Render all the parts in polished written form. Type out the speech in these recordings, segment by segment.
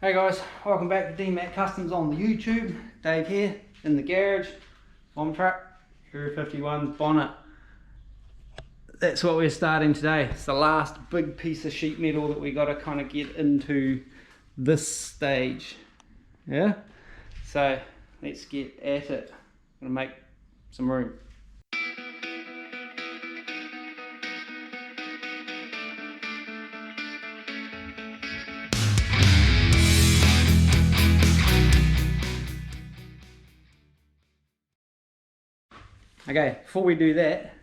Hey guys, welcome back to DMAT Customs on the YouTube. Dave here in the garage, bomb truck, Area 51 bonnet. That's what we're starting today. It's the last big piece of sheet metal that we got to kind of get into this stage. Yeah? So let's get at it. I'm going to make some room. Okay, before we do that,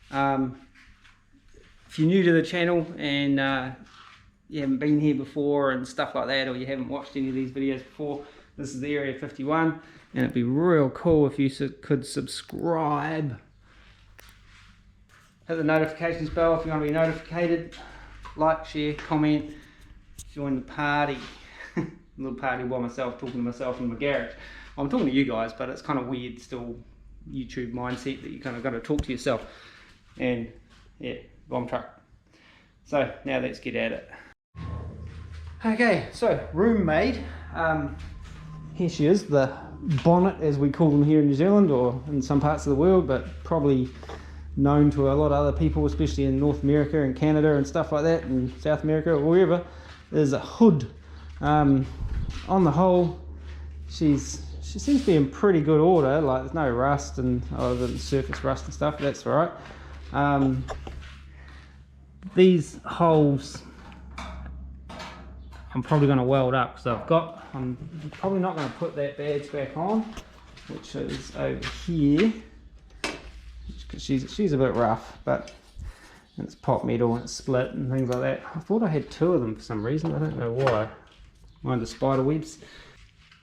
if you're new to the channel and you haven't been here before and stuff like that, or you haven't watched any of these videos before, this is the Area 51, and it'd be real cool if you could subscribe. Hit the notifications bell if you want to be notified. Like, share, comment, join the party. A little party by myself, talking to myself in my garage. I'm talking to you guys, but it's kind of weird still. YouTube mindset that you kind of got to talk to yourself. And yeah, bomb truck. So now let's get at it. Okay, so room made. Here she is, the bonnet as we call them here in New Zealand or in some parts of the world, but probably known to a lot of other people, especially in North America and Canada and stuff like that, and South America or wherever. There's a hood. On the whole, she seems to be in pretty good order. Like there's no rust and other than surface rust and stuff. That's all right. These holes I'm probably going to weld up. So I'm probably not going to put that badge back on, which is over here, because she's a bit rough, but it's pot metal and it's split and things like that. I thought I had two of them for some reason. I don't know why. One of the spider webs.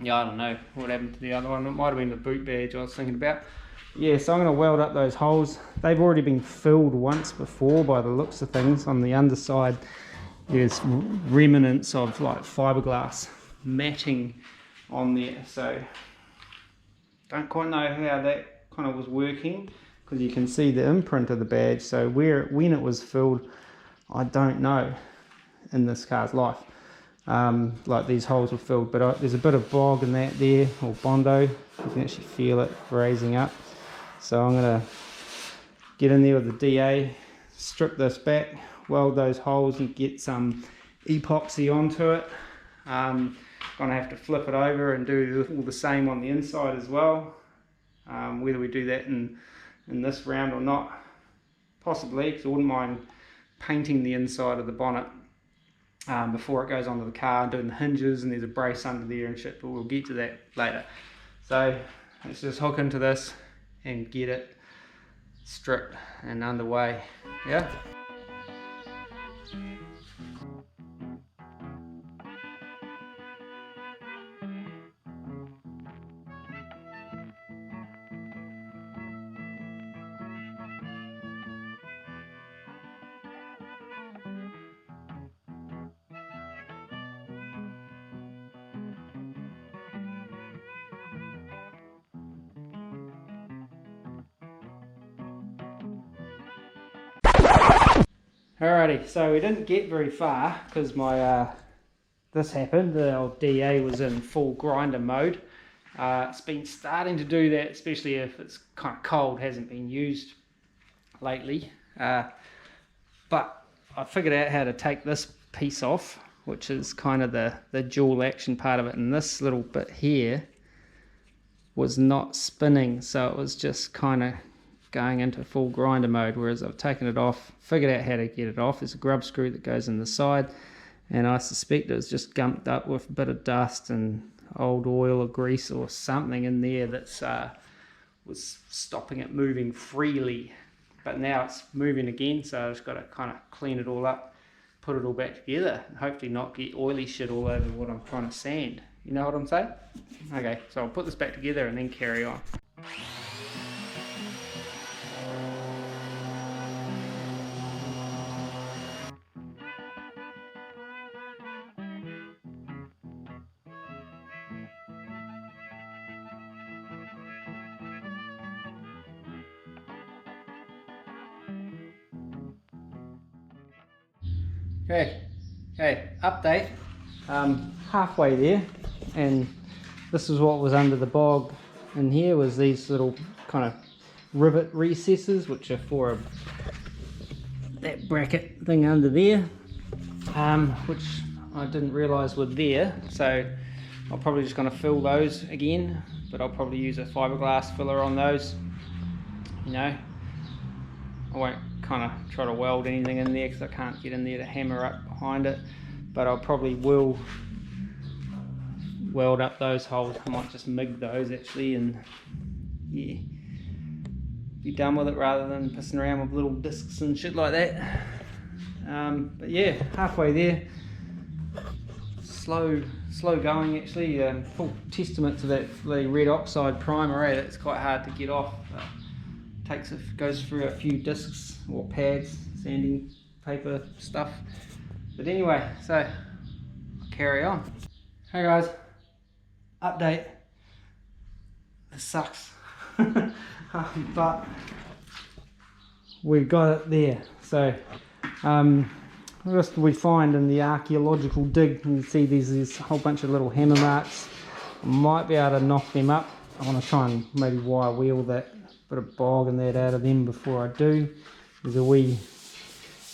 Yeah, I don't know what happened to the other one. It might have been the boot badge I was thinking about. Yeah, so I'm going to weld up those holes. They've already been filled once before by the looks of things. On the underside there's remnants of like fiberglass matting on there, so don't quite know how that kind of was working, because you can see the imprint of the badge. So when it was filled, I don't know in this car's life. Like these holes were filled, but there's a bit of bog in that there, or bondo. You can actually feel it raising up. So I'm going to get in there with the DA, strip this back, weld those holes and get some epoxy onto it. Going to have to flip it over and do all the same on the inside as well. Whether we do that in this round or not, possibly, because I wouldn't mind painting the inside of the bonnet before it goes onto the car and doing the hinges, and there's a brace under there and shit, but we'll get to that later. So let's just hook into this and get it stripped and underway. Yeah. Alrighty, so we didn't get very far because my this happened. The old DA was in full grinder mode. It's been starting to do that, especially if it's kind of cold, hasn't been used lately. But I figured out how to take this piece off, which is kind of the dual action part of it, and this little bit here was not spinning, so it was just kind of going into full grinder mode, whereas I've taken it off, figured out how to get it off. There's a grub screw that goes in the side, and I suspect it was just gumped up with a bit of dust and old oil or grease or something in there that's was stopping it moving freely. But now it's moving again, so I've just got to kind of clean it all up, put it all back together, and hopefully not get oily shit all over what I'm trying to sand. You know what I'm saying? Okay, so I'll put this back together and then carry on. Okay, update. halfway there, and this is what was under the bog in here, was these little kind of rivet recesses, which are for that bracket thing under there, which I didn't realise were there, so I'm probably just going to fill those again, but I'll probably use a fiberglass filler on those. You know, I won't kind of try to weld anything in there because I can't get in there to hammer up behind it, but I'll probably will weld up those holes. I might just MIG those actually, and yeah, be done with it rather than pissing around with little discs and shit like that. But yeah, halfway there. Slow going actually. Full testament to that bloody red oxide primer, eh? That's quite hard to get off. Goes through a few discs or pads, sanding paper stuff. But anyway, so I'll carry on. Hey guys, update. This sucks, but we got it there. So what we find in the archaeological dig, you can see there's a whole bunch of little hammer marks. I might be able to knock them up. I want to try and maybe wire wheel that bit of bog and that out of them before I do. There's a wee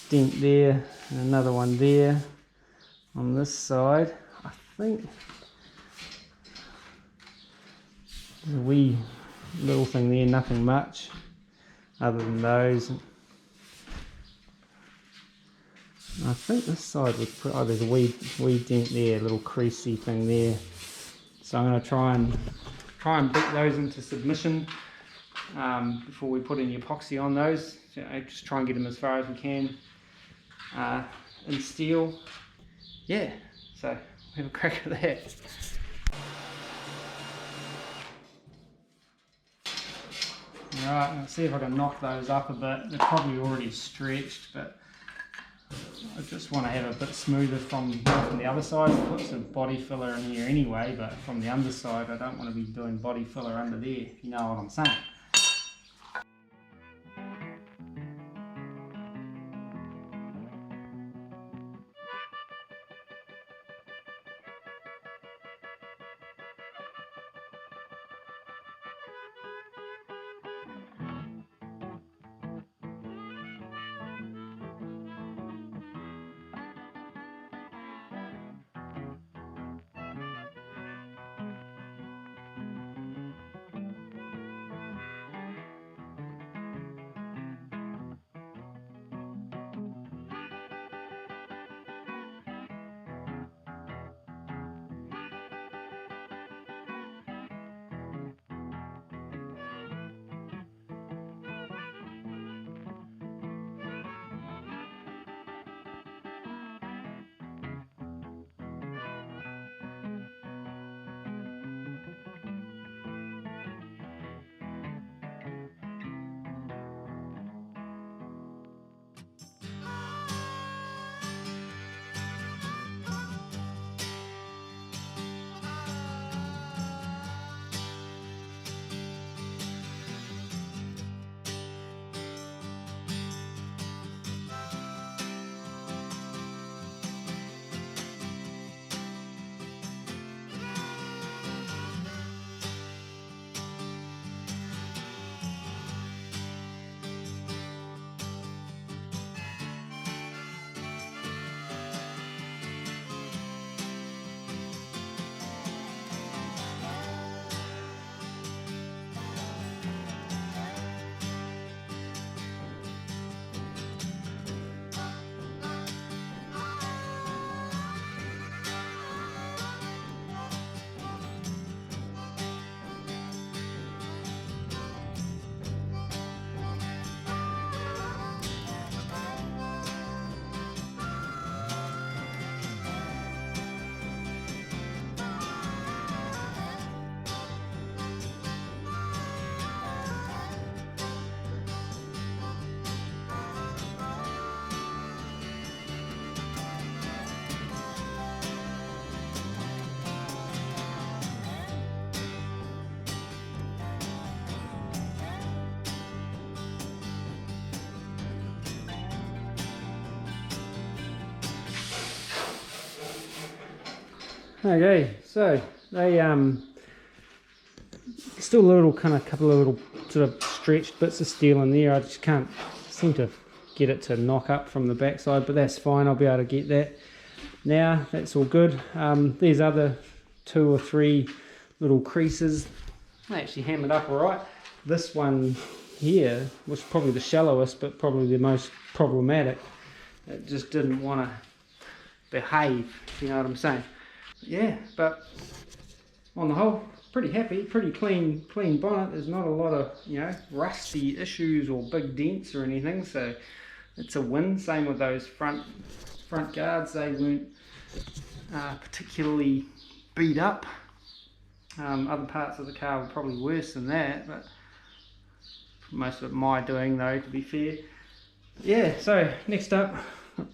dent there, and another one there on this side. I think there's a wee little thing there, nothing much other than those. I think this side was pretty, oh, there's a wee dent there, a little creasy thing there. So I'm going to try and beat those into submission before we put any epoxy on those. So just try and get them as far as we can in steel. Yeah, so have a crack at that. Alright, I'll see if I can knock those up a bit. They're probably already stretched, but I just want to have a bit smoother from the other side. I put some body filler in here anyway, but from the underside I don't want to be doing body filler under there, if you know what I'm saying. Okay, so they still a little couple of little sort of stretched bits of steel in there. I just can't seem to get it to knock up from the backside, but that's fine. I'll be able to get that now. That's all good. These other 2 or 3 little creases, they actually hammered up all right. This one here was probably the shallowest, but probably the most problematic. It just didn't want to behave, if you know what I'm saying. Yeah, but on the whole, pretty happy, pretty clean bonnet. There's not a lot of, you know, rusty issues or big dents or anything, so it's a win. Same with those front guards, they weren't particularly beat up. Other parts of the car were probably worse than that, but most of it my doing though, to be fair. Yeah, so next up,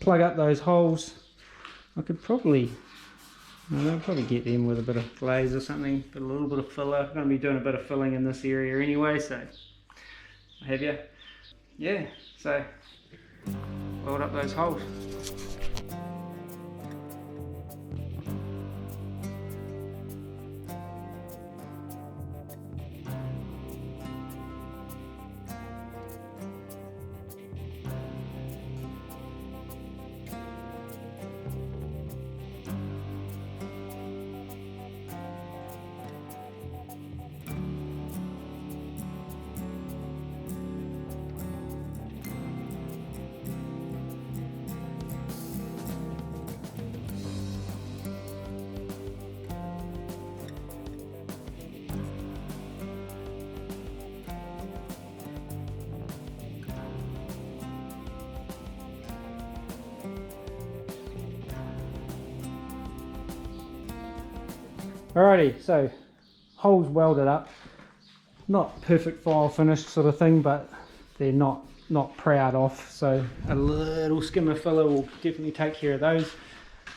plug up those holes. I could probably get them with a bit of glaze or something, but a little bit of filler. I'm going to be doing a bit of filling in this area anyway, so have you? Yeah, so weld up those holes. Alrighty, so holes welded up, not perfect file finish sort of thing, but they're not proud off, so a little skim of filler will definitely take care of those.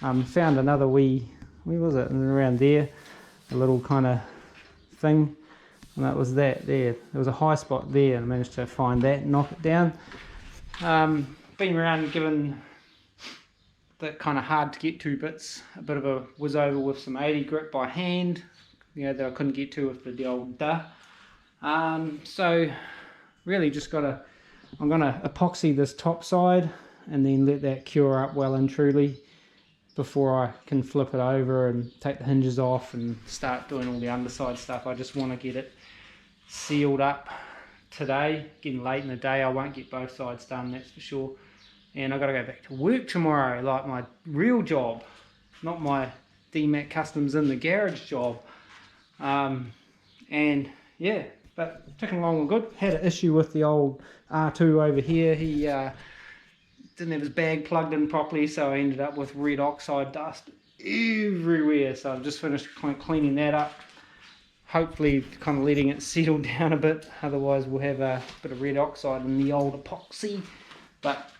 Found another where was it, around there, a little kind of thing, and that was that there. There was a high spot there, and I managed to find that and knock it down. Been around giving that kind of hard to get to bits a bit of a whiz over with some 80 grit by hand, you know, that I couldn't get to with the old duh. So really just I'm gonna epoxy this top side and then let that cure up well and truly before I can flip it over and take the hinges off and start doing all the underside stuff. I just want to get it sealed up today. Getting late in the day, I won't get both sides done, that's for sure. And I've got to go back to work tomorrow, like my real job, not my DMAC Customs in the garage job. And yeah, but ticking along all good. Had an issue with the old R2 over here. He didn't have his bag plugged in properly, so I ended up with red oxide dust everywhere. So I've just finished cleaning that up. Hopefully kind of letting it settle down a bit, otherwise we'll have a bit of red oxide in the old epoxy. But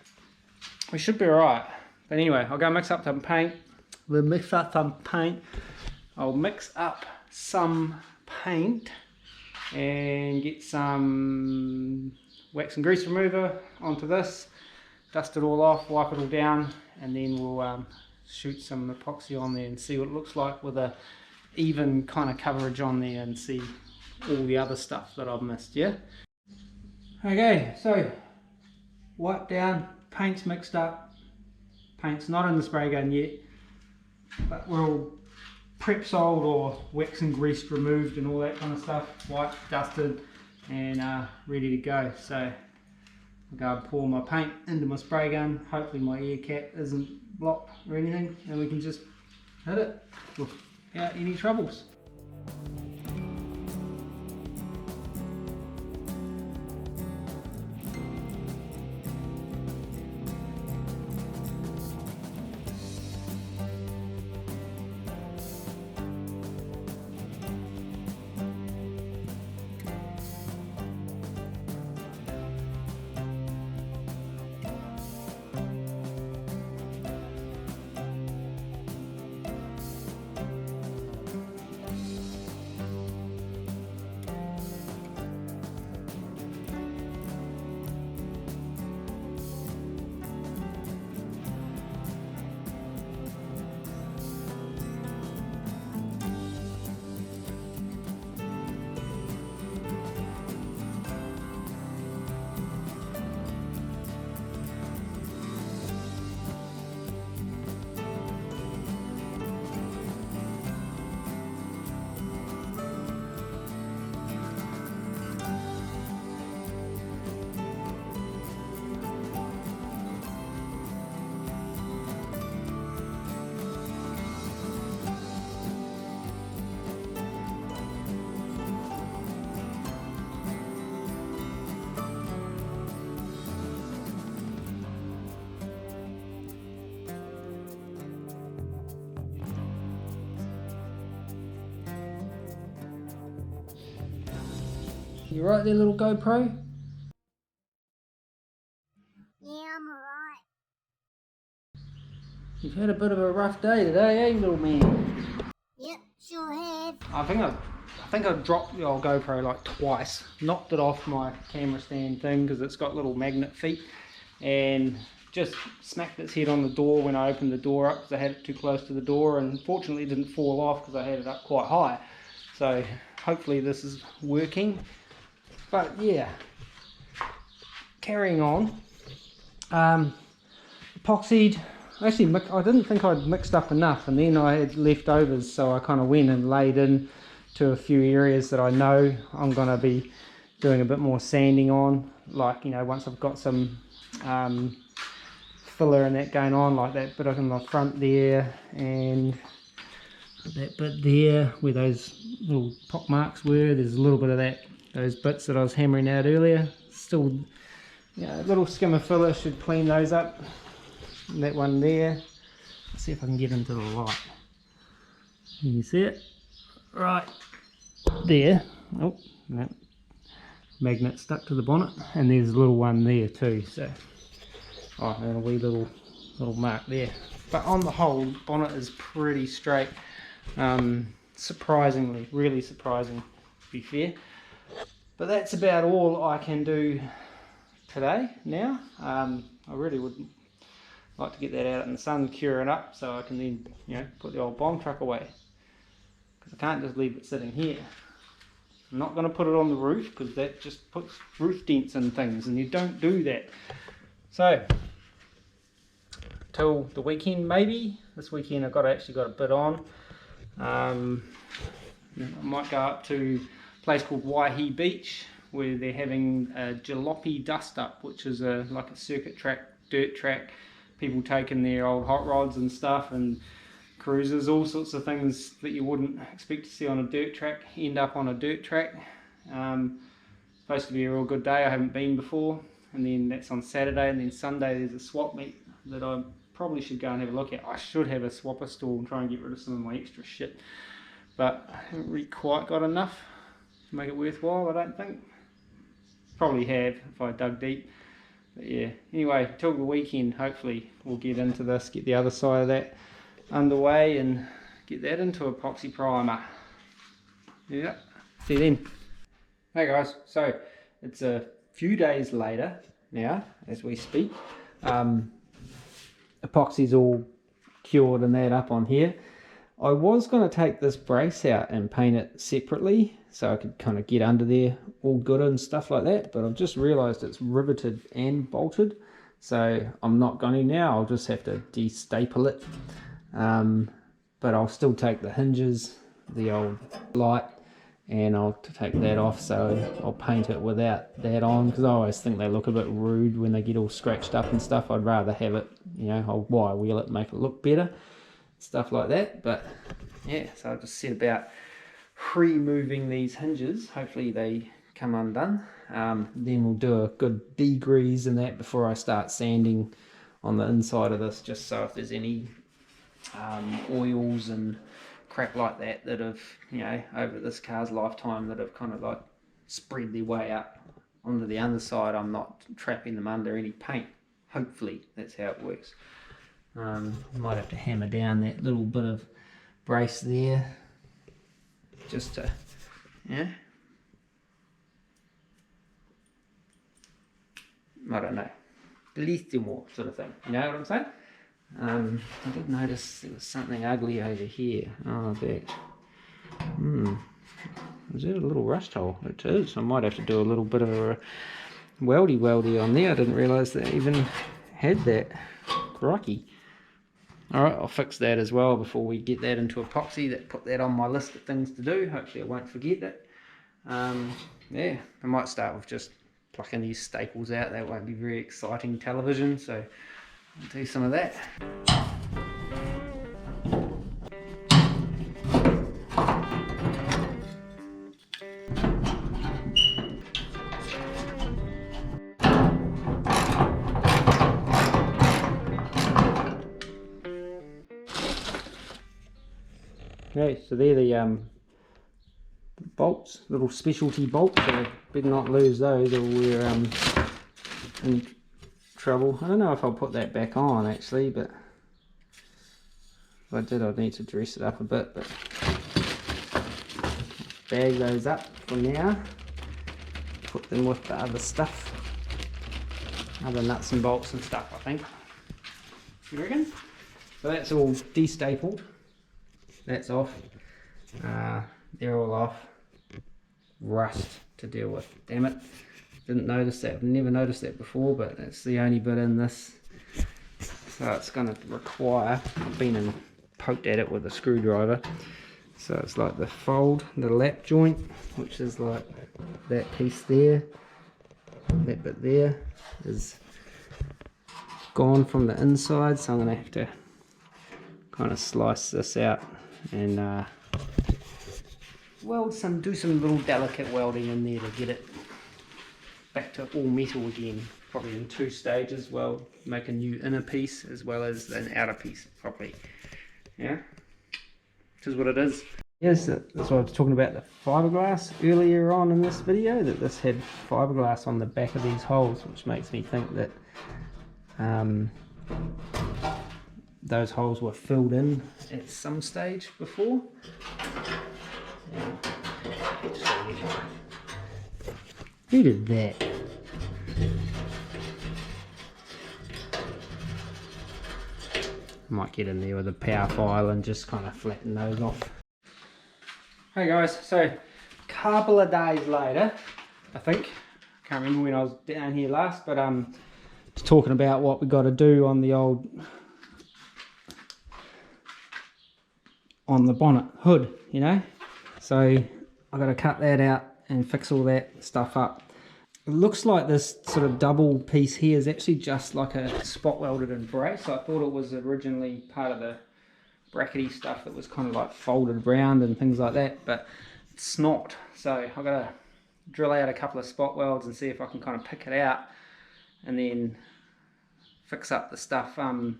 we should be alright. But anyway, I'll go mix up some paint. I'll mix up some paint and get some wax and grease remover onto this, dust it all off, wipe it all down, and then we'll shoot some epoxy on there and see what it looks like with a even kind of coverage on there and see all the other stuff that I've missed. Yeah. Okay, so wipe down. Paint's mixed up, paint's not in the spray gun yet, but we're all prep soled or wax and greased, removed and all that kind of stuff, wiped, dusted and ready to go. So I'll go and pour my paint into my spray gun. Hopefully my air cap isn't blocked or anything, and we can just hit it without any troubles. You right there, little GoPro? Yeah, I'm alright. You've had a bit of a rough day today, eh, little man? Yep, sure have. I think I dropped the old GoPro like twice. Knocked it off my camera stand thing because it's got little magnet feet, and just smacked its head on the door when I opened the door up because I had it too close to the door, and fortunately it didn't fall off because I had it up quite high. So hopefully this is working. But yeah, carrying on. Epoxied. Actually, I didn't think I'd mixed up enough, and then I had leftovers, so I kind of went and laid in to a few areas that I know I'm going to be doing a bit more sanding on, like, you know, once I've got some filler and that going on, like that bit up in the front there, and that bit there where those little pock marks were. There's a little bit of that, those bits that I was hammering out earlier. Still, you know, a little skim of filler should clean those up. And that one there, let's see if I can get into the light. Can you see it? Right there. Oh, that magnet stuck to the bonnet, and there's a little one there too. So, oh, and a wee little mark there. But on the whole, the bonnet is pretty straight. Surprisingly, really surprising, to be fair. But that's about all I can do today. Now, I really would like to get that out in the sun, cure it up, so I can then, you know, put the old bomb truck away, because I can't just leave it sitting here. I'm not going to put it on the roof because that just puts roof dents in things, and you don't do that. So till the weekend, maybe this weekend I've actually got a bit on. I might go up to a place called Waihi Beach, where they're having a jalopy dust up, which is like a circuit track, dirt track. People taking their old hot rods and stuff, and cruisers, all sorts of things that you wouldn't expect to see on a dirt track end up on a dirt track. Supposed to be a real good day. I haven't been before. And then that's on Saturday, and then Sunday there's a swap meet that I probably should go and have a look at. I should have a swapper stall and try and get rid of some of my extra shit, but I haven't really quite got enough to make it worthwhile, I don't think. Probably have if I dug deep. But yeah, anyway, till the weekend, hopefully we'll get into this, get the other side of that underway, and get that into epoxy primer. Yeah, see you then. Hey guys, so it's a few days later now as we speak. Epoxy's all cured and that up on here. I was going to take this brace out and paint it separately so I could kind of get under there all good and stuff like that, but I've just realized it's riveted and bolted, so I'm not going to now. I'll just have to de-staple it, but I'll still take the hinges, the old light, and I'll take that off, so I'll paint it without that on, because I always think they look a bit rude when they get all scratched up and stuff. I'd rather have it, you know, I'll wire wheel it, make it look better, stuff like that. But yeah, so I just set about removing these hinges. Hopefully they come undone. Then we'll do a good degrease in that before I start sanding on the inside of this, just so if there's any oils and crap like that that have, you know, over this car's lifetime that have kind of like spread their way up onto the underside, I'm not trapping them under any paint. Hopefully that's how it works. Might have to hammer down that little bit of brace there just to, yeah, I don't know, more sort of thing, you know what I'm saying? I did notice there was something ugly over here. Oh, I bet. Is that a little rust hole? It is. I might have to do a little bit of a weldy on there. I didn't realise they even had that. Crikey. Alright, I'll fix that as well before we get that into epoxy. Put that on my list of things to do. Hopefully I won't forget it. Yeah, I might start with just plucking these staples out. That won't be very exciting television, so I'll do some of that. Okay, so they're the bolts, little specialty bolts, so better not lose those or we're in trouble. I don't know if I'll put that back on actually, but if I did I'd need to dress it up a bit, but bag those up for now, put them with the other stuff, other nuts and bolts and stuff, I think. You reckon? So that's all de-stapled, that's off, they're all off. Rust to deal with, damn it, didn't notice that, I've never noticed that before, but that's the only bit in this, so it's going to require, I've been and poked at it with a screwdriver, so it's like the fold, the lap joint, which is like that piece there, that bit there is gone from the inside, so I'm going to have to kind of slice this out and do some little delicate welding in there to get it back to all metal again, probably in 2 stages. Well, make a new inner piece as well as an outer piece probably, yeah, which is what it is. Yes, that's what I was talking about, the fiberglass earlier on in this video, that this had fiberglass on the back of these holes, which makes me think that those holes were filled in at some stage before. Who did that? Might get in there with a power file and just kind of flatten those off. Hey guys, so a couple of days later, I think, can't remember when I was down here last, but just talking about what we got to do on the bonnet hood, you know. So I got to cut that out and fix all that stuff up. It looks like this sort of double piece here is actually just like a spot welded in brace. I thought it was originally part of the brackety stuff that was kind of like folded around and things like that, but it's not. So I've got to drill out a couple of spot welds and see if I can kind of pick it out and then fix up the stuff on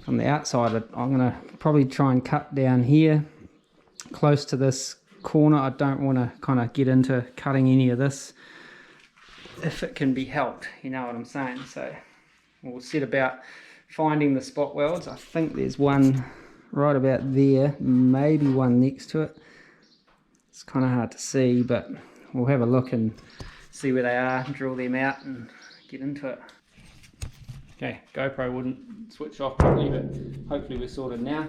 the outside. I'm going to probably try and cut down here close to this corner. I don't want to kind of get into cutting any of this if it can be helped, you know what I'm saying. So we'll set about finding the spot welds. I think there's one right about there, maybe one next to it. It's kind of hard to see, but we'll have a look and see where they are, drill them out and get into it. Okay, GoPro wouldn't switch off properly, but hopefully we're sorted now.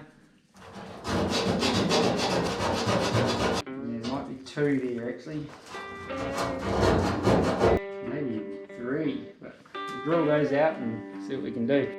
There might be 2 there actually, maybe 3, but we'll drill those out and see what we can do.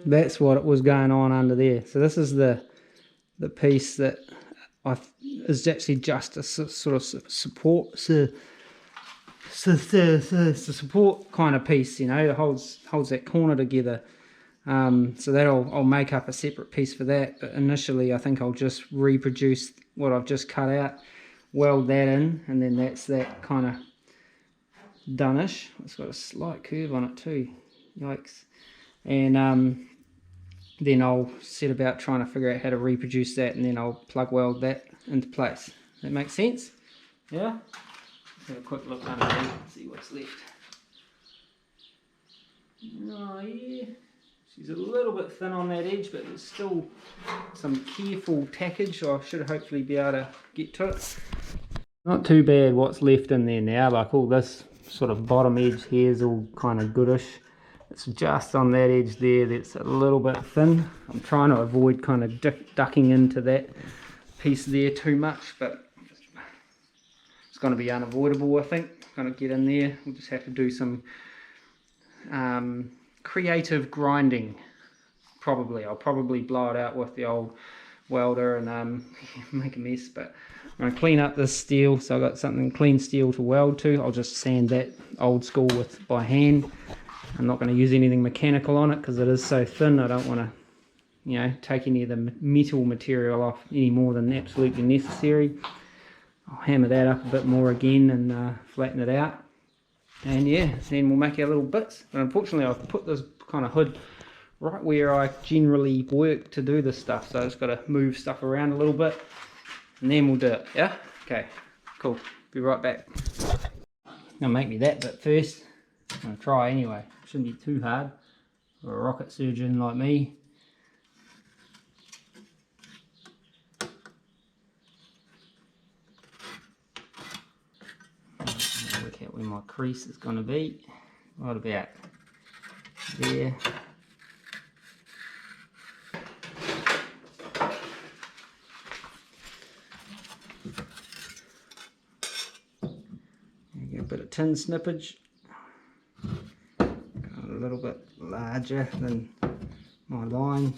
That's what was going on under there. So this is the piece that is actually just a sort of support, support kind of piece, you know, it holds that corner together. So that'll, I'll make up a separate piece for that, but initially I think I'll just reproduce what I've just cut out, weld that in, and then that's that kind of done-ish. It's got a slight curve on it too, yikes. And then I'll set about trying to figure out how to reproduce that, and then I'll plug weld that into place. That makes sense? Yeah? Let's have a quick look underneath and see what's left. Oh yeah, she's a little bit thin on that edge, but there's still some careful tackage. I should hopefully be able to get to it. Not too bad what's left in there now, like all this sort of bottom edge here is all kind of goodish. It's just on that edge there that's a little bit thin. I'm trying to avoid kind of ducking into that piece there too much, but it's going to be unavoidable, I think. Going to get in there. We'll just have to do some creative grinding. I'll probably blow it out with the old welder and make a mess, but I'm going to clean up this steel. So I've got something clean steel to weld to. I'll just sand that old school with by hand. I'm not going to use anything mechanical on it because it is so thin. I don't want to, you know, take any of the metal material off any more than absolutely necessary. I'll hammer that up a bit more again and flatten it out. And yeah, then we'll make our little bits. But unfortunately I've put this kind of hood right where I generally work to do this stuff. So I've just got to move stuff around a little bit. And then we'll do it. Yeah? Okay, cool. Be right back. Now make me that bit first. I'm going to try anyway. Shouldn't be too hard for a rocket surgeon like me. Work out where my crease is going to be. Right about there. Get a bit of tin snippage. A little bit larger than my line.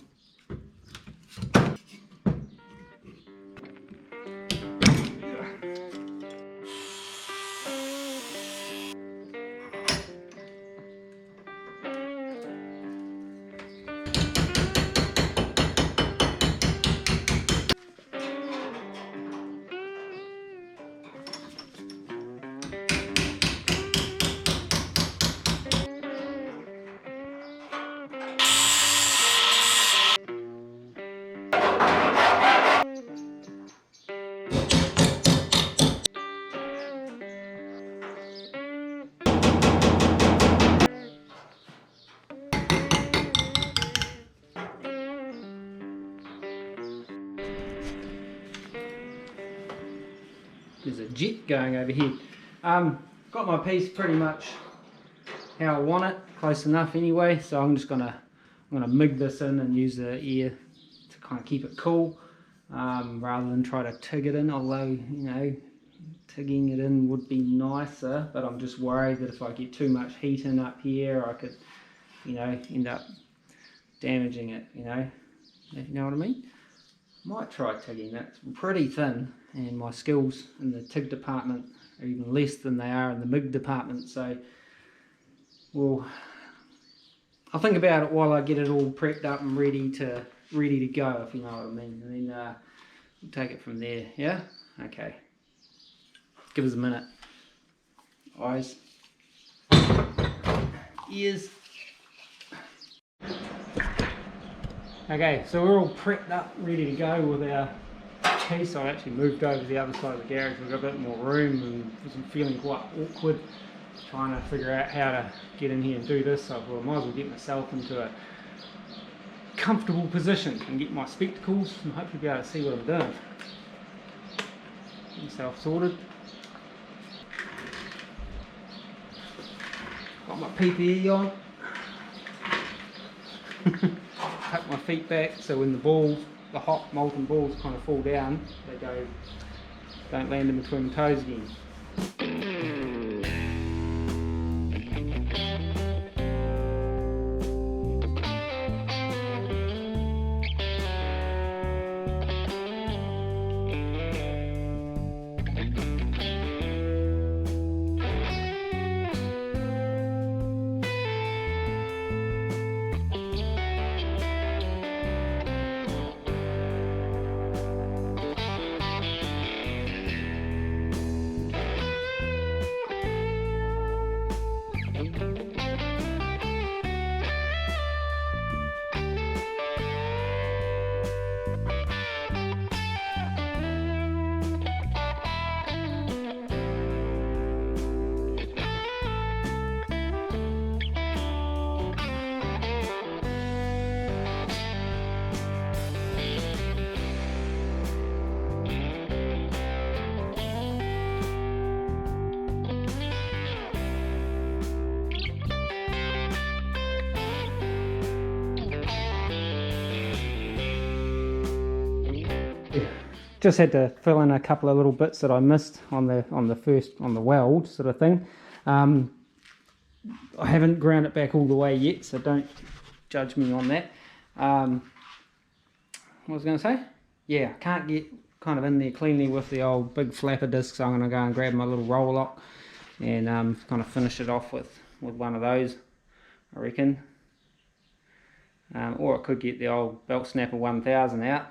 There's a jet going over here. Got my piece pretty much how I want it, close enough anyway. So I'm gonna MIG this in and use the air to kind of keep it cool, rather than try to TIG it in. Although, you know, TIGging it in would be nicer, but I'm just worried that if I get too much heat in up here, I could, you know, end up damaging it. You know what I mean? Might try TIGging. That's pretty thin, and my skills in the TIG department are even less than they are in the MIG department. So, well, I'll think about it while I get it all prepped up and ready to go, if you know what I mean. And then we'll take it from there. Yeah. Okay. Give us a minute. Eyes, ears. Okay, so we're all prepped up, ready to go with our piece. I actually moved over to the other side of the garage. We've got a bit more room and I'm feeling quite awkward trying to figure out how to get in here and do this. So I thought I might as well get myself into a comfortable position and get my spectacles and hopefully be able to see what I'm doing. Get myself sorted. Got my PPE on. Tuck my feet back so when the balls, the hot molten balls kind of fall down, they don't land in between my toes again. Just had to fill in a couple of little bits that I missed on the weld sort of thing. I haven't ground it back all the way yet, so don't judge me on that. What was I going to say? Yeah, I can't get kind of in there cleanly with the old big flapper disc, so I'm going to go and grab my little roller lock and kind of finish it off with one of those, I reckon. Or I could get the old belt snapper 1000 out.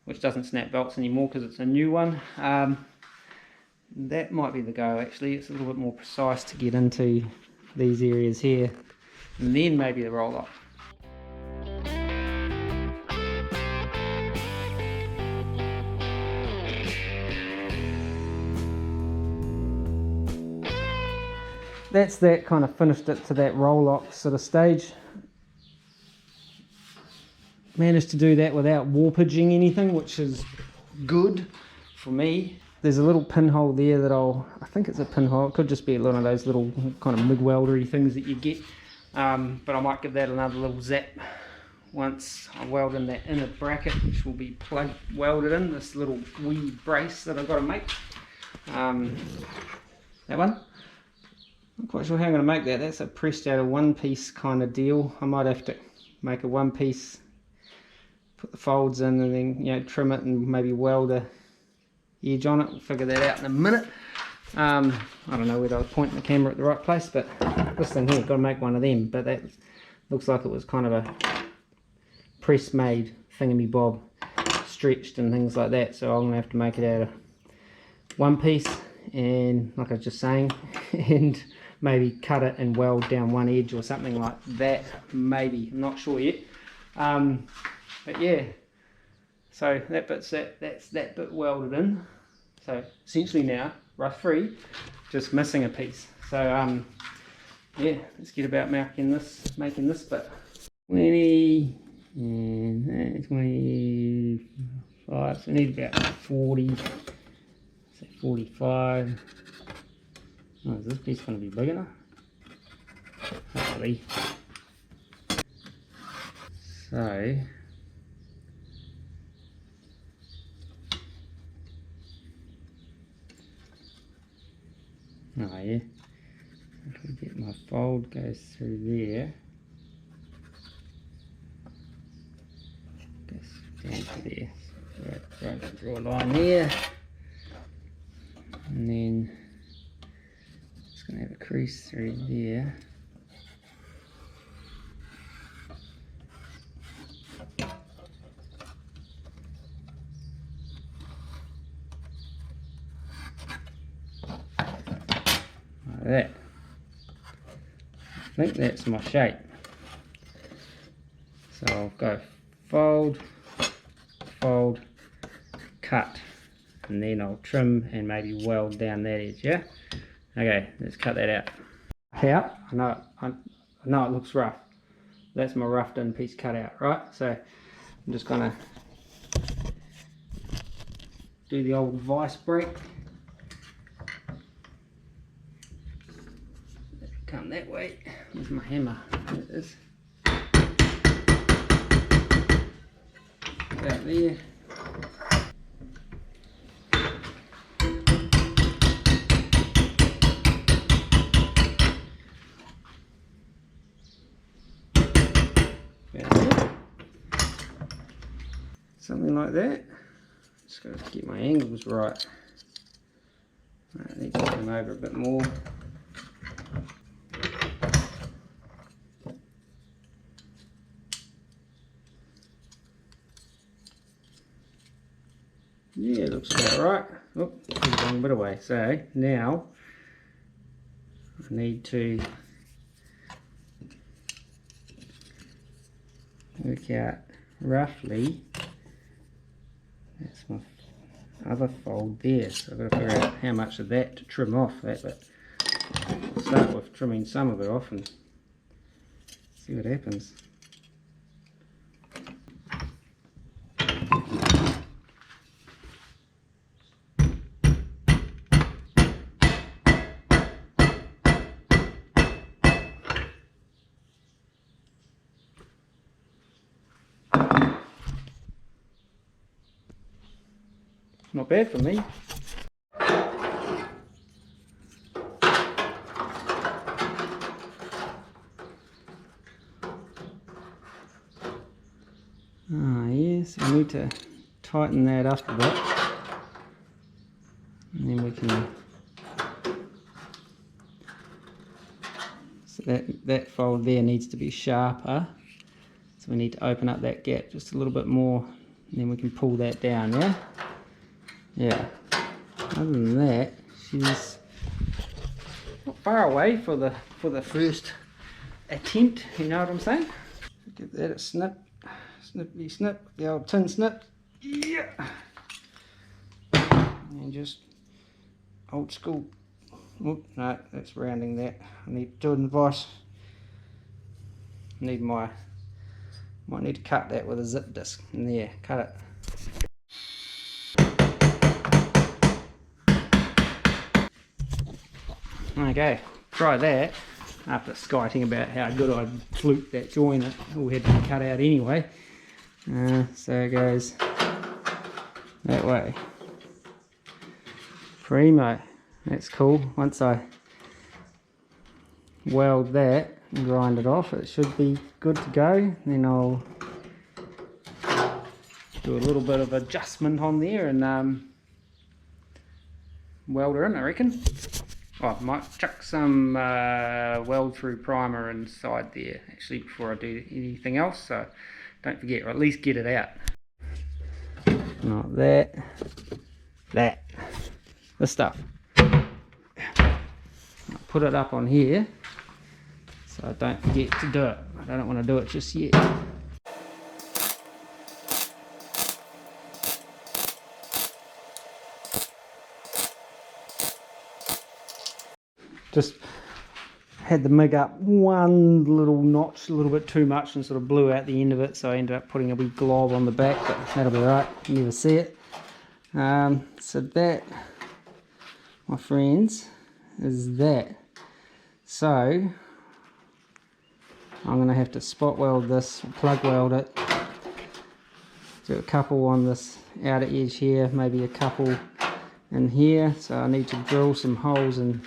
Which doesn't snap belts anymore because it's a new one. That might be the go actually. It's a little bit more precise to get into these areas here, and then maybe the roll off. That's that, kind of finished it to that roll lock sort of stage. Managed to do that without warpaging anything, which is good for me. There's a little pinhole there that I think it's a pinhole, it could just be one of those little kind of MIG weldery things that you get, but I might give that another little zap once I weld in that inner bracket, which will be plug welded in, this little wee brace that I've got to make. That one, not quite sure how I'm going to make that. That's a pressed out of one piece kind of deal. I might have to make a one piece, put the folds in, and then, you know, trim it and maybe weld a edge on it. We'll figure that out in a minute. I don't know whether I was pointing the camera at the right place, but this thing here, got to make one of them. But that looks like it was kind of a press made thingy bob, stretched and things like that. So I'm gonna have to make it out of one piece, and like I was just saying, and maybe cut it and weld down one edge or something like that. Maybe, I'm not sure yet. But yeah, so that bit's that's that bit welded in. So essentially now rust free, just missing a piece. So yeah, let's get about making this bit. 20 and 25. So we need about 40. Say 45. Oh, is this piece going to be big enough? Hopefully. So. Oh yeah, if we get my fold goes through there, goes down to there, right, draw a line there, and then it's going to have a crease through there. That. I think that's my shape. So I'll go fold, fold, cut, and then I'll trim and maybe weld down that edge, yeah? Okay, let's cut that out. Out, I know it looks rough. That's my roughed in piece cut out, right? So I'm just gonna do the old vice break. Come that way. There's my hammer. There it is. About there. About there. Something like that. Just got to get my angles right. I need to come over a bit more. Yeah, looks about right. Oh, wrong bit away. So now I need to work out roughly, that's my other fold there, so I've got to figure out how much of that to trim off that, but I'll start with trimming some of it off and see what happens. Not bad for me. Ah, yes, I need to tighten that up a bit, and then we can. So that fold there needs to be sharper. So we need to open up that gap just a little bit more, and then we can pull that down. Yeah. Yeah. Other than that, she's not far away for the first attempt. You know what I'm saying? Give that a snip. Snippy snip, the old tin snip, yeah, and just old school. Oop, no, that's rounding that. I need to advice. Might need to cut that with a zip disc. And there, cut it. Okay, try that. After skiting about how good I fluked that joint, it all had to be cut out anyway. So it goes that way. Primo. That's cool. Once I weld that and grind it off, it should be good to go. Then I'll do a little bit of adjustment on there and weld her in, I reckon. Oh, I might chuck some weld through primer inside there actually before I do anything else, so don't forget, or at least get it out. Not that, this stuff. I'll put it up on here so I don't forget to do it. I don't want to do it just yet. Just had the MIG up one little notch, a little bit too much, and sort of blew out the end of it, so I ended up putting a wee glob on the back, but that'll be right, you never see it. So that, my friends, is that. So I'm going to have to spot weld this, plug weld it, do a couple on this outer edge here, maybe a couple in here, so I need to drill some holes in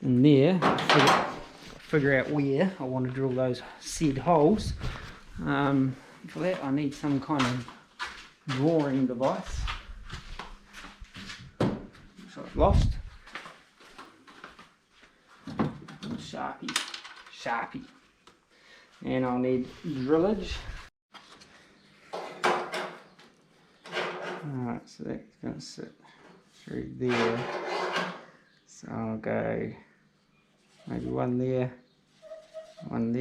there, figure out where I want to drill those said holes. For that I need some kind of drawing device, which I've lost. Sharpie, and I'll need drillage. Alright, so that's going to sit through there, so I'll go maybe one there, and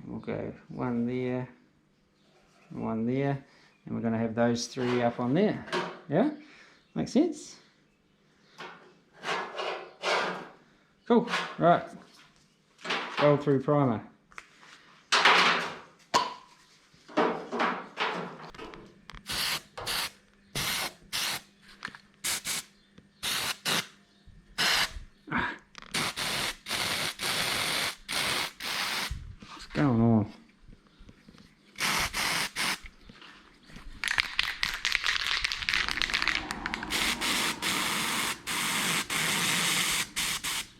we'll go one there, and one there, and we're going to have those three up on there. Yeah, makes sense. Cool. Right, roll through primer. Going on.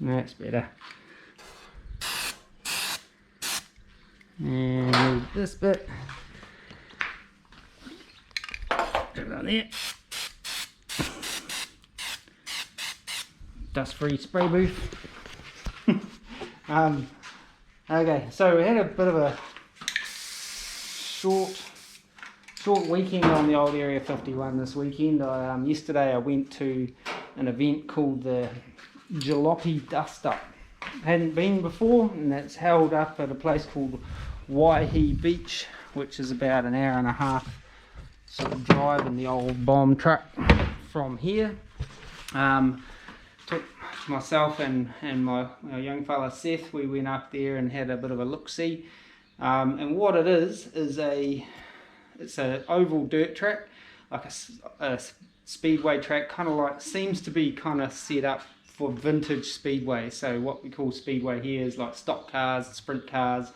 That's better. And move this bit. Put it on there. Dust-free spray booth. Okay, so we had a bit of a short weekend on the old Area 51 this weekend. Yesterday I went to an event called the jalopy dust up. Hadn't been before, and that's held up at a place called Waihi Beach, which is about an hour and a half sort of drive in the old bomb truck from here. Took myself and my young fella Seth, we went up there and had a bit of a look-see. And what it is it's an oval dirt track, like a speedway track, kind of like, seems to be kind of set up for vintage speedway. So what we call speedway here is like stock cars, sprint cars,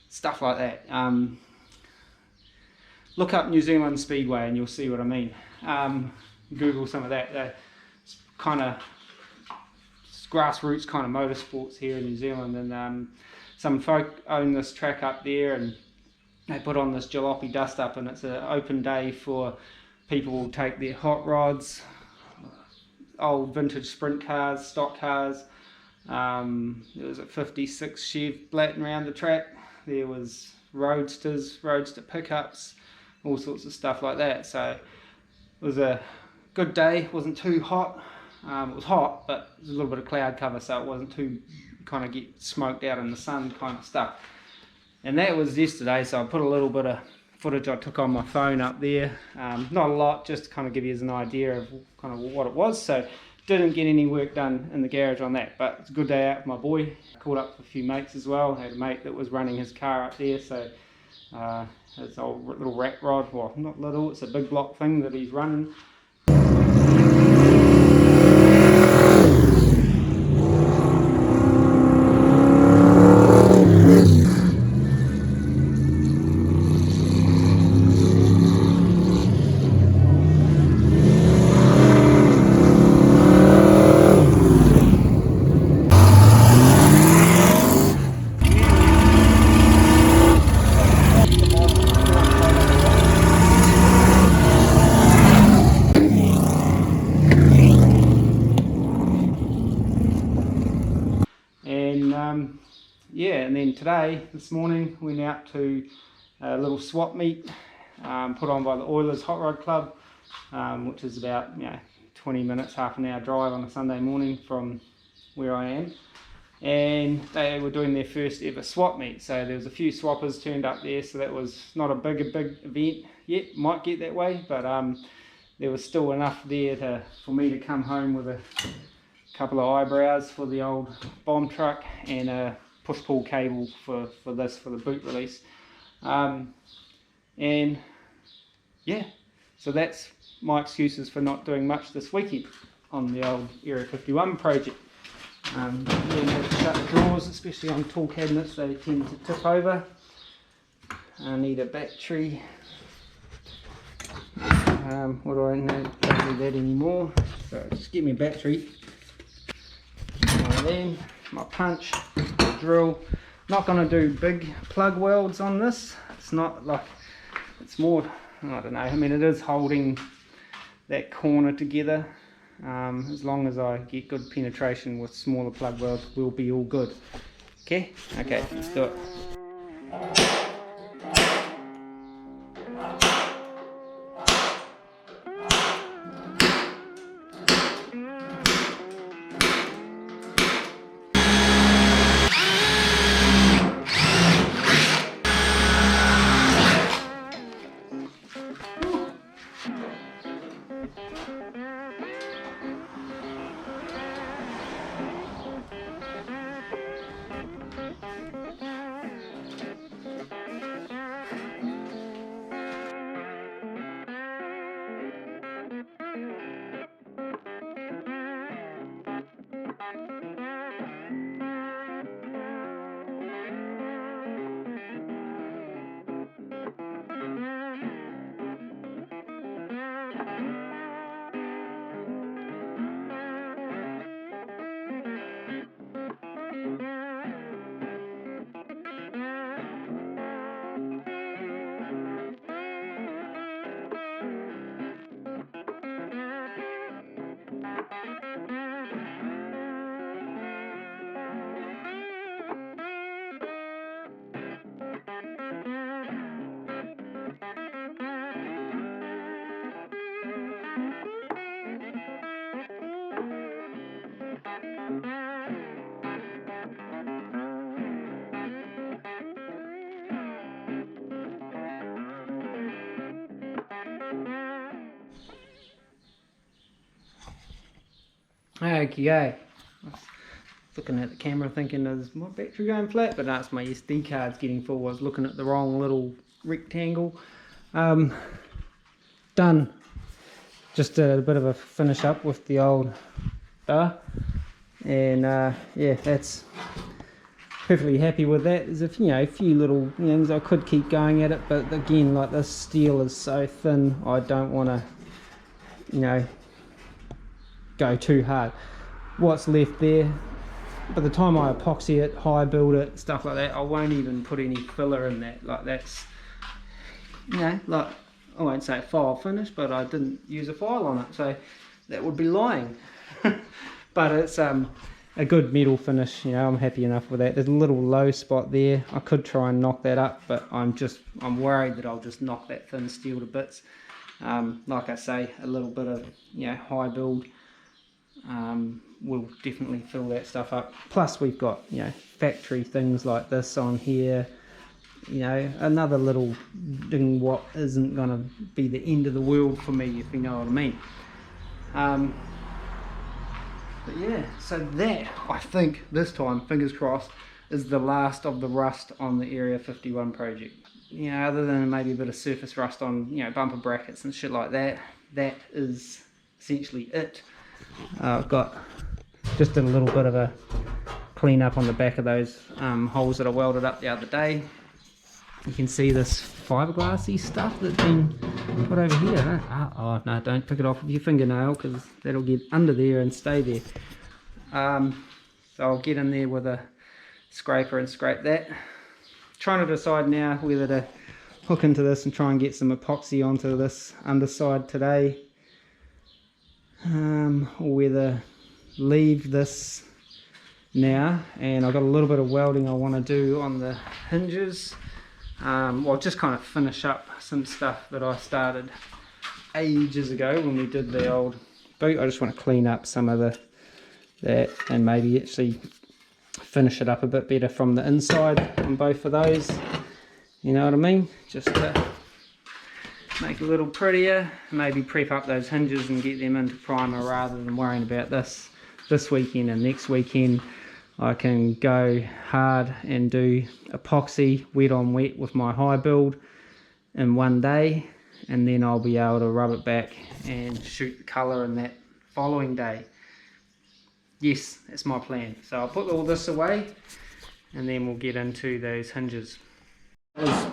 stuff like that. Look up New Zealand Speedway and you'll see what I mean. Google some of that. Kind of grassroots kind of motorsports here in New Zealand, and some folk own this track up there, and they put on this jalopy dust up, and it's an open day for people who take their hot rods, old vintage sprint cars, stock cars. There was a 56 Chevy blatting around the track. There was roadster pickups, all sorts of stuff like that. So it was a good day. It wasn't too hot. It was hot, but there's a little bit of cloud cover, so it wasn't too kind of get smoked out in the sun kind of stuff. And that was yesterday, so I put a little bit of footage I took on my phone up there. Not a lot, just to kind of give you an idea of kind of what it was. So didn't get any work done in the garage on that, but it's a good day out with my boy. Caught up with a few mates as well. I had a mate that was running his car up there, so it's an old little rat rod, well not little, it's a big block thing that he's running. And yeah, and then this morning, went out to a little swap meet put on by the Oilers Hot Rod Club, which is about 20 minutes, half an hour drive on a Sunday morning from where I am. And they were doing their first ever swap meet, so there was a few swappers turned up there, so that was not a big event yet. Might get that way, but there was still enough there for me to come home with a couple of eyebrows for the old bomb truck and a push-pull cable for the boot release. And yeah, so that's my excuses for not doing much this weekend on the old Era 51 project. Learn how to shut drawers, especially on tall cabinets, they tend to tip over. I need a battery. What do I know? Don't need that anymore, so just get me a battery. And then my punch, drill. Not going to do big plug welds on this. It's not like, it's more, I don't know, I mean it is holding that corner together. As long as I get good penetration with smaller plug welds, we'll be all good. Okay, let's do it. Okay, looking at the camera thinking, is my battery going flat? But no, it's my SD card's getting full. I was looking at the wrong little rectangle. Done. Just did a bit of a finish up with the old bar, and yeah, that's perfectly happy with that. There's a few little things I could keep going at it, but again, like, this steel is so thin, I don't want to go too hard. What's left there, by the time I epoxy it, high build it, stuff like that, I won't even put any filler in that. Like, that's, like, I won't say file finish, but I didn't use a file on it, so that would be lying. But it's a good metal finish, I'm happy enough with that. There's a little low spot there. I could try and knock that up, but I'm worried that I'll just knock that thin steel to bits. Like I say, a little bit of high build will definitely fill that stuff up. Plus we've got factory things like this on here, another little thing what isn't gonna be the end of the world for me, if you know what I mean. But yeah, so that, I think this time, fingers crossed, is the last of the rust on the Area 51 project. Other than maybe a bit of surface rust on bumper brackets and shit like that, that is essentially it. I've just did a little bit of a clean up on the back of those holes that I welded up the other day. You can see this fiberglassy stuff that's been put over here. Oh no, don't pick it off with your fingernail, because that'll get under there and stay there. So I'll get in there with a scraper and scrape that. Trying to decide now whether to hook into this and try and get some epoxy onto this underside today, or whether leave this now. And I've got a little bit of welding I want to do on the hinges. Well, just kind of finish up some stuff that I started ages ago when we did the old boot. I just want to clean up some of that and maybe actually finish it up a bit better from the inside on both of those, you know what I mean, just to make it a little prettier. Maybe prep up those hinges and get them into primer rather than worrying about this weekend and next weekend. I can go hard and do epoxy wet on wet with my high build in one day, and then I'll be able to rub it back and shoot the colour in that following day. Yes, that's my plan. So I'll put all this away and then we'll get into those hinges. There's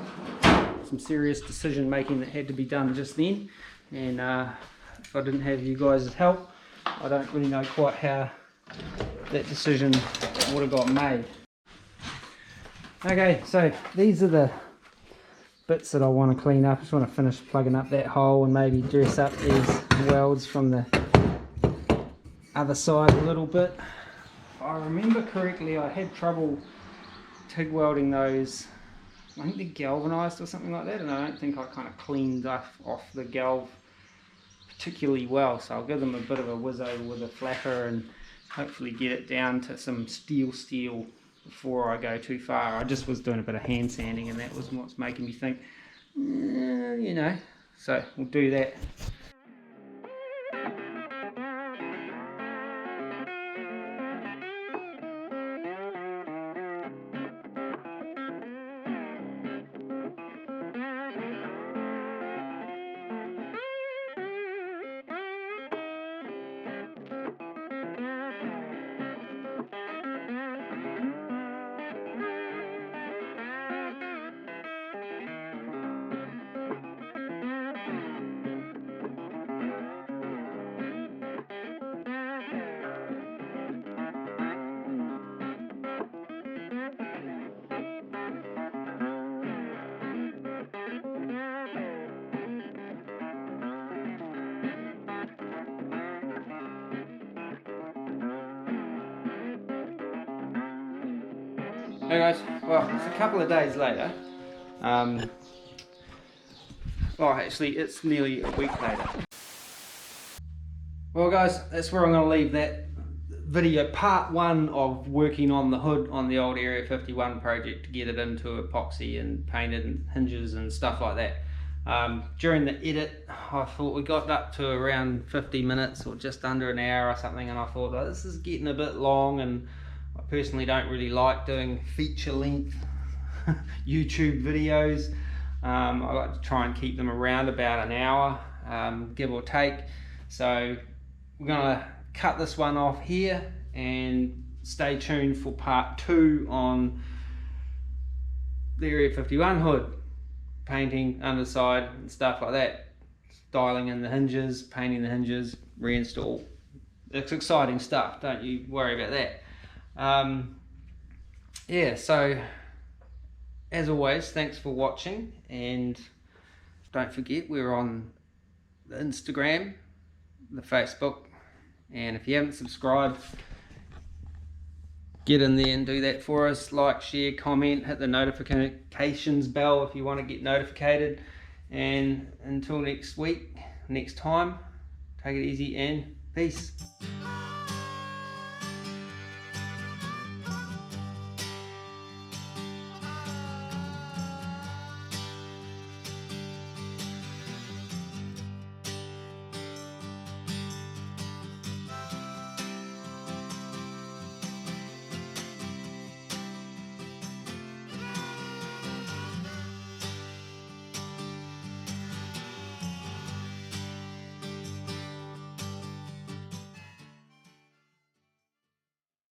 some serious decision making that had to be done just then, and if I didn't have you guys' help, I don't really know quite how that decision would have got made. Okay, so these are the bits that I want to clean up. I just want to finish plugging up that hole and maybe dress up these welds from the other side a little bit. If I remember correctly, I had trouble TIG welding those. I think they're galvanized or something like that, and I don't think I kind of cleaned off the galv particularly well, so I'll give them a bit of a whiz over with a flatter and hopefully get it down to some steel before I go too far. I just was doing a bit of hand sanding and that was what's making me think, so we'll do that. Hey guys, well, it's a couple of days later. Well, actually, it's nearly a week later. Well guys, that's where I'm going to leave that video part 1 of working on the hood on the old Area 51 project to get it into epoxy and painted hinges and stuff like that. During the edit, I thought we got up to around 50 minutes or just under an hour or something, and I thought, oh, this is getting a bit long, and I personally don't really like doing feature length YouTube videos. I like to try and keep them around about an hour, give or take. So we're gonna cut this one off here and stay tuned for part 2 on the Area 51 hood, painting underside and stuff like that, styling in the hinges, painting the hinges, reinstall. It's exciting stuff, don't you worry about that. Yeah, so as always, thanks for watching, and don't forget we're on the Instagram, the Facebook, and if you haven't subscribed, get in there and do that for us. Like, share, comment, hit the notifications bell if you want to get notified. And until next time, take it easy and peace.